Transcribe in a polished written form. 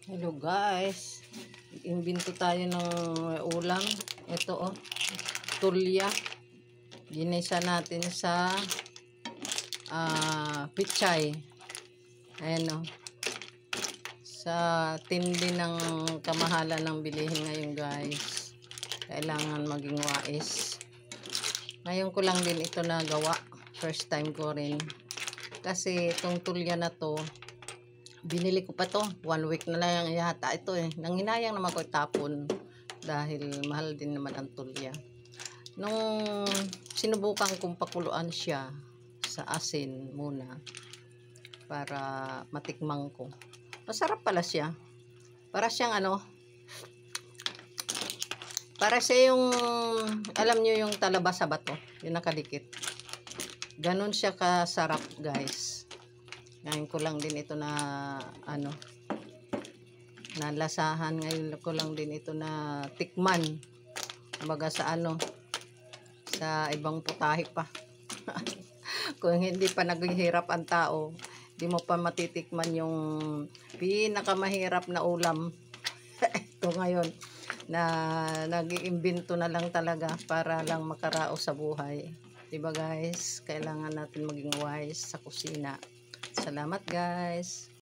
Hello guys, imbento tayo ng ulam. Ito tulya. Ginisa natin sa pichay. Ayan sa tindi ng kamahalan ng bilihin ngayon guys. Kailangan maging wais. Ngayon ko lang din ito nagawa. First time ko rin. Kasi itong tulya na to, binili ko pa to 1 week na lang yata ito nanghinayang naman ko itapon dahil mahal din naman ang tulya. Nung sinubukan kong pakuluan siya sa asin muna para matikman ko, masarap pala siya. Para siyang para siya yung alam nyo yung talaba sa bato, yung nakadikit, ganun siya kasarap guys. Ngayon ko lang din ito na nalasahan. Ngayon ko lang din ito na tikman. Kumbaga sa sa ibang putahe pa. Kung hindi pa naghihirap ang tao, di mo pa matitikman yung pinakamahirap na ulam. Ito ngayon na nag-iimbento na lang talaga para lang makaraos sa buhay. Diba guys? Kailangan natin maging wise sa kusina. Salamat guys.